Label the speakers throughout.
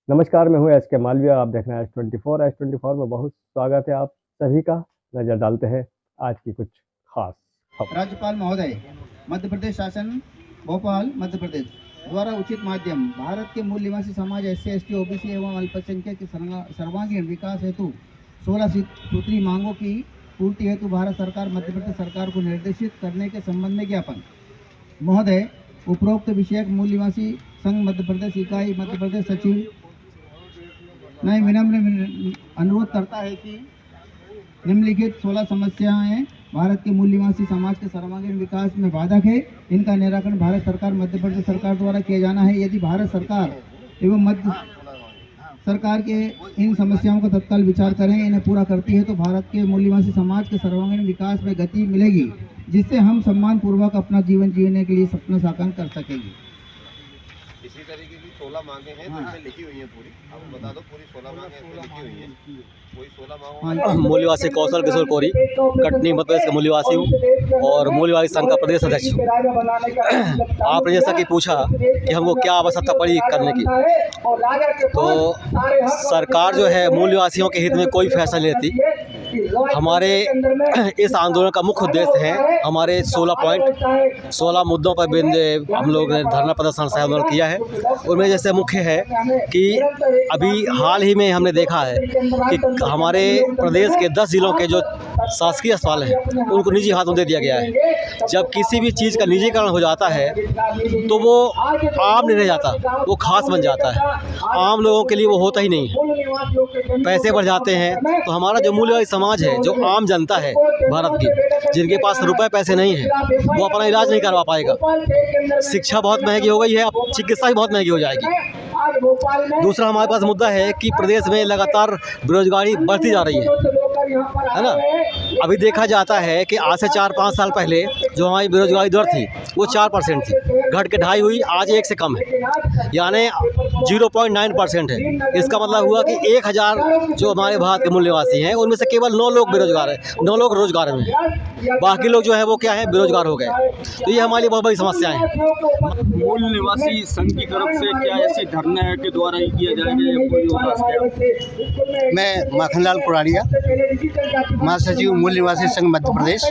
Speaker 1: नमस्कार, मैं हूं एस के मालविया। आप देख रहे हैं एस 24 में बहुत स्वागत है आप सभी का। नज़र डालते हैं आज की कुछ खास खबर।
Speaker 2: राज्यपाल महोदय, मध्य प्रदेश शासन भोपाल मध्य प्रदेश द्वारा उचित माध्यम भारत के मूल निवासी समाज SC ST OBC एवं अल्पसंख्यक के सर्वांगीण विकास हेतु 16 सूत्री मांगों की पूर्ति हेतु भारत सरकार मध्य प्रदेश सरकार को निर्देशित करने के संबंध में ज्ञापन। महोदय, उपरोक्त विषयक मूल निवासी संघ मध्य प्रदेश इकाई मध्य प्रदेश सचिव नए विनम्र अनुरोध करता है कि निम्नलिखित 16 समस्याएं भारत के मूल निवासी समाज के सर्वांगीण विकास में बाधक है। इनका निराकरण भारत सरकार मध्य प्रदेश सरकार द्वारा किया जाना है। यदि भारत सरकार एवं मध्य सरकार के इन समस्याओं का तत्काल विचार करें, इन्हें पूरा करती है तो भारत के मूल निवासी समाज के सर्वांगीण विकास में गति मिलेगी, जिससे हम सम्मान पूर्वक अपना जीवन जीने के लिए सपना साकार कर सकेंगे।
Speaker 3: इसी तरीके की 16 मांगे हैं तो इसमें लिखी हुई हैं पूरी। आपको बता दो, पूरी 16 मांगे इसमें लिखी हुई हैं। कोई 16 मांगों
Speaker 4: मूल निवासी कौशल किशोर कोरी, कटनी मध्य प्रदेश का मूल निवासी हूँ और मूल निवासी संघ का प्रदेश अध्यक्ष हूँ। आपने जैसा कि पूछा कि हमको क्या आवश्यकता पड़ी करने की, तो सरकार जो है मूल निवासियों के हित में कोई फैसला नहीं लेती। हमारे इस आंदोलन का मुख्य उद्देश्य है, हमारे 16 मुद्दों पर हम लोग ने धरना प्रदर्शन से आंदोलन किया है। उनमें जैसे मुख्य है कि अभी हाल ही में हमने देखा है कि हमारे प्रदेश के 10 जिलों के जो शासकीय अस्पताल हैं उनको निजी हाथों दे दिया गया है। जब किसी भी चीज़ का निजीकरण हो जाता है तो वो आम नहीं रह जाता, वो खास बन जाता है। आम लोगों के लिए वो होता ही नहीं है, पैसे बढ़ जाते हैं। तो हमारा जो मूल्यवादी समाज है, जो आम जनता है भारत की, जिनके पास रुपए पैसे नहीं है, वो अपना इलाज नहीं करवा पाएगा। शिक्षा बहुत महंगी हो गई है, अब चिकित्सा भी बहुत महंगी हो जाएगी। दूसरा हमारे पास मुद्दा है कि प्रदेश में लगातार बेरोजगारी बढ़ती जा रही है ना। अभी देखा जाता है कि आज से 4-5 साल पहले जो हमारी बेरोजगारी दर थी वो 4% थी, घट के 2.5 हुई, आज 1 से कम है, यानी 0.9% है। इसका मतलब हुआ कि 1000 जो हमारे भारत के मूल निवासी हैं उनमें से केवल 9 लोग बेरोजगार हैं, 9 लोग रोजगार में हैं, बाकी लोग जो है वो क्या है, बेरोजगार हो गए। तो ये हमारी बहुत बड़ी समस्याएं हैं।
Speaker 5: मूल निवासी संघ की तरफ से क्या ऐसी धरना है के द्वारा ही किया जाएगा या कोई और?
Speaker 6: मैं माखनलाल कुराड़िया, महासचिव मूल निवासी संघ मध्य प्रदेश।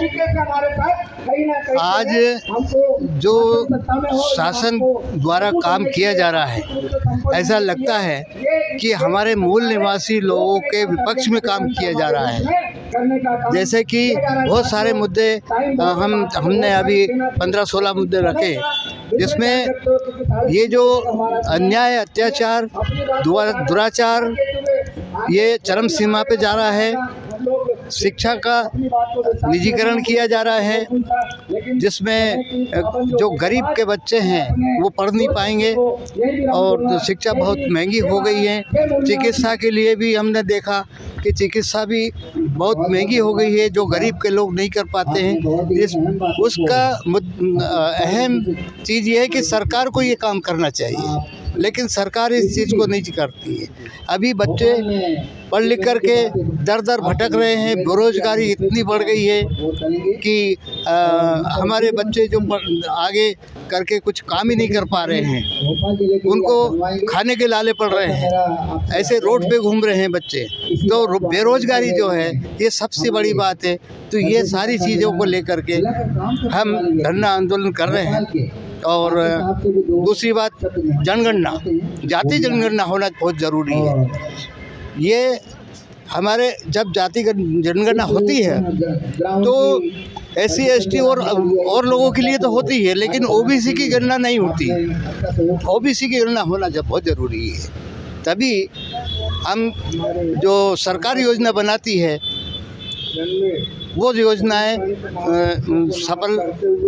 Speaker 6: आज जो शासन द्वारा काम किया जा रहा है, ऐसा लगता है कि हमारे मूल निवासी लोगों के विपक्ष में काम किया जा रहा है। जैसे कि बहुत सारे मुद्दे हमने अभी 15-16 मुद्दे रखे, जिसमें ये जो अन्याय, अत्याचार, दुराचार ये चरम सीमा पे जा रहा है। शिक्षा का निजीकरण किया जा रहा है, जिसमें जो गरीब के बच्चे हैं वो पढ़ नहीं पाएंगे और शिक्षा बहुत महंगी हो गई है। चिकित्सा के लिए भी हमने देखा कि चिकित्सा भी बहुत महंगी हो गई है, जो गरीब के लोग नहीं कर पाते हैं। उसका अहम चीज़ ये है कि सरकार को ये काम करना चाहिए, लेकिन सरकार इस चीज़ को नहीं करती है। अभी बच्चे पढ़ लिख कर के दर दर भटक रहे हैं। बेरोजगारी इतनी बढ़ गई है कि हमारे बच्चे जो आगे करके कुछ काम ही नहीं कर पा रहे हैं, उनको खाने के लाले पड़ रहे हैं, ऐसे रोड पे घूम रहे हैं बच्चे। तो बेरोजगारी जो है ये सबसे बड़ी बात है। तो ये सारी चीज़ों को लेकर के हम धरना आंदोलन कर रहे हैं। और दूसरी बात, जनगणना, जाति जनगणना होना बहुत ज़रूरी है। ये हमारे जब जाति जनगणना होती है तो SC ST और लोगों के लिए तो होती है, लेकिन OBC की गणना नहीं होती। OBC की गणना होना जब बहुत ज़रूरी है, तभी हम जो सरकार योजना बनाती है वो योजनाएं सफल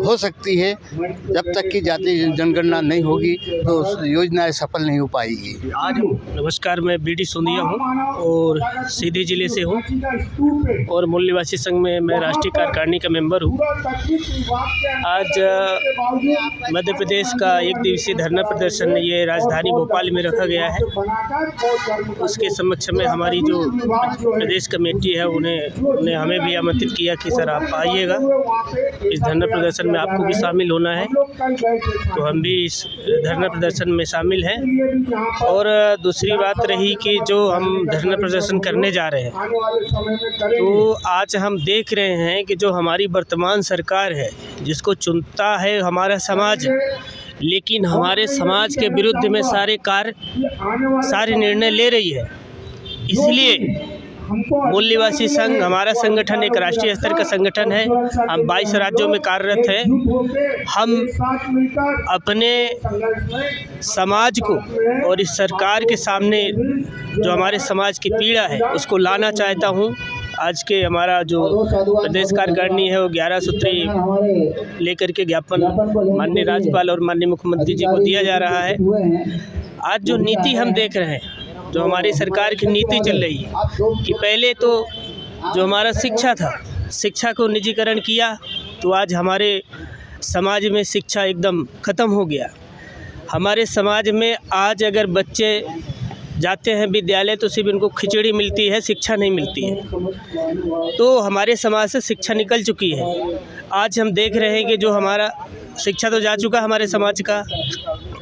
Speaker 6: हो सकती है। जब तक कि जाति जनगणना नहीं होगी तो योजनाएं सफल नहीं हो पाएगी।
Speaker 5: आज
Speaker 4: नमस्कार, मैं BD सोनिया हूँ और सीधी जिले से हूँ और मूल निवासी संघ में मैं राष्ट्रीय कार्यकारिणी का मेंबर हूँ। आज मध्य प्रदेश का 1 दिवसीय धरना प्रदर्शन ये राजधानी भोपाल में रखा गया है। उसके समक्ष में हमारी जो प्रदेश कमेटी है उन्हें हमें भी आमंत्रित
Speaker 7: किया कि सर आप आइएगा, इस धरना प्रदर्शन में आपको भी शामिल होना है। तो हम भी इस धरना प्रदर्शन में शामिल हैं। और दूसरी बात रही कि जो हम धरना प्रदर्शन करने जा रहे हैं, तो आज हम देख रहे हैं कि जो हमारी वर्तमान सरकार है, जिसको चुनता है हमारा समाज, लेकिन हमारे समाज के विरुद्ध में सारे निर्णय ले रही है। इसलिए मूल निवासी संघ हमारा संगठन एक राष्ट्रीय स्तर का संगठन है। हम 22 राज्यों में कार्यरत हैं। हम अपने समाज को और इस सरकार के सामने जो हमारे समाज की पीड़ा है उसको लाना चाहता हूं। आज के हमारा जो प्रदेश कार्यकारिणी है वो 11 सूत्री लेकर के ज्ञापन माननीय राज्यपाल और माननीय मुख्यमंत्री जी को दिया जा रहा है। आज जो नीति हम देख रहे हैं, जो हमारी सरकार की नीति चल रही है कि पहले तो जो हमारा शिक्षा था, शिक्षा को निजीकरण किया, तो आज हमारे समाज में शिक्षा एकदम ख़त्म हो गया। हमारे समाज में आज अगर बच्चे जाते हैं विद्यालय तो सिर्फ इनको खिचड़ी मिलती है, शिक्षा नहीं मिलती है। तो हमारे समाज से शिक्षा निकल चुकी है। आज हम देख रहे हैं कि जो हमारा शिक्षा तो जा चुका हमारे समाज का,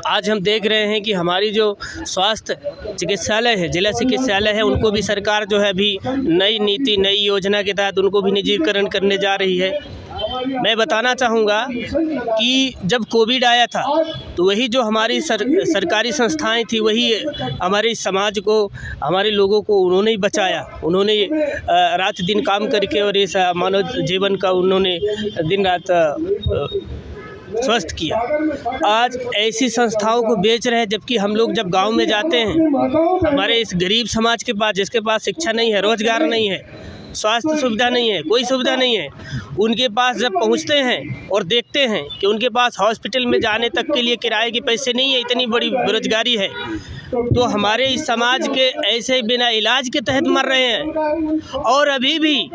Speaker 7: आज हम देख रहे हैं कि हमारी जो स्वास्थ्य चिकित्सालय है, जिला चिकित्सालय है, उनको भी सरकार जो है अभी नई नीति, नई योजना के तहत उनको भी निजीकरण करने जा रही है। मैं बताना चाहूँगा कि जब कोविड आया था तो वही जो हमारी सरकारी संस्थाएं थी, वही हमारे समाज को, हमारे लोगों को उन्होंने ही बचाया। उन्होंने रात दिन काम करके और इस मानव जीवन का उन्होंने दिन रात स्वस्थ किया। आज ऐसी संस्थाओं को बेच रहे हैं, जबकि हम लोग जब गांव में जाते हैं, हमारे इस गरीब समाज के पास, जिसके पास शिक्षा नहीं है, रोजगार नहीं है, स्वास्थ्य सुविधा नहीं है, कोई सुविधा नहीं है, उनके पास जब पहुंचते हैं और देखते हैं कि उनके पास हॉस्पिटल में जाने तक के लिए किराए के पैसे नहीं है, इतनी बड़ी बेरोजगारी है, तो हमारे इस समाज के ऐसे बिना इलाज के तहत मर रहे हैं। और अभी भी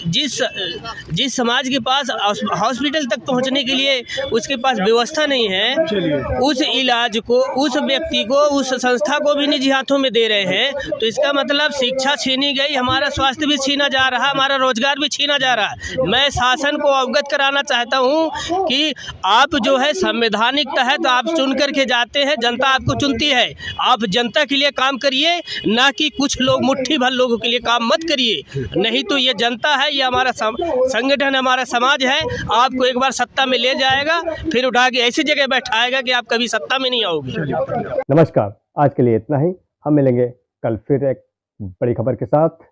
Speaker 7: जिस समाज के पास हॉस्पिटल तक पहुंचने के लिए उसके पास व्यवस्था नहीं है, उस इलाज को, उस व्यक्ति को, उस संस्था को भी निजी हाथों में दे रहे हैं। तो इसका मतलब शिक्षा छीनी गई, हमारा स्वास्थ्य भी छीना जा रहा, हमारा रोजगार भी छीना जा रहा है। मैं शासन को अवगत कराना चाहता हूं कि आप जो है संवैधानिक तहत आप चुन करके जाते हैं, जनता आपको चुनती है, आप जनता के लिए काम करिए, ना कि कुछ लोग, मुट्ठी भर लोगों के लिए काम मत करिए। नहीं तो ये जनता है, ये हमारा संगठन, हमारा समाज है, आपको एक बार सत्ता में ले जाएगा, फिर उठा के ऐसी जगह बैठाएगा कि आप कभी सत्ता में नहीं आओगे।
Speaker 1: नमस्कार, आज के लिए इतना ही। हम मिलेंगे कल फिर एक बड़ी खबर के साथ।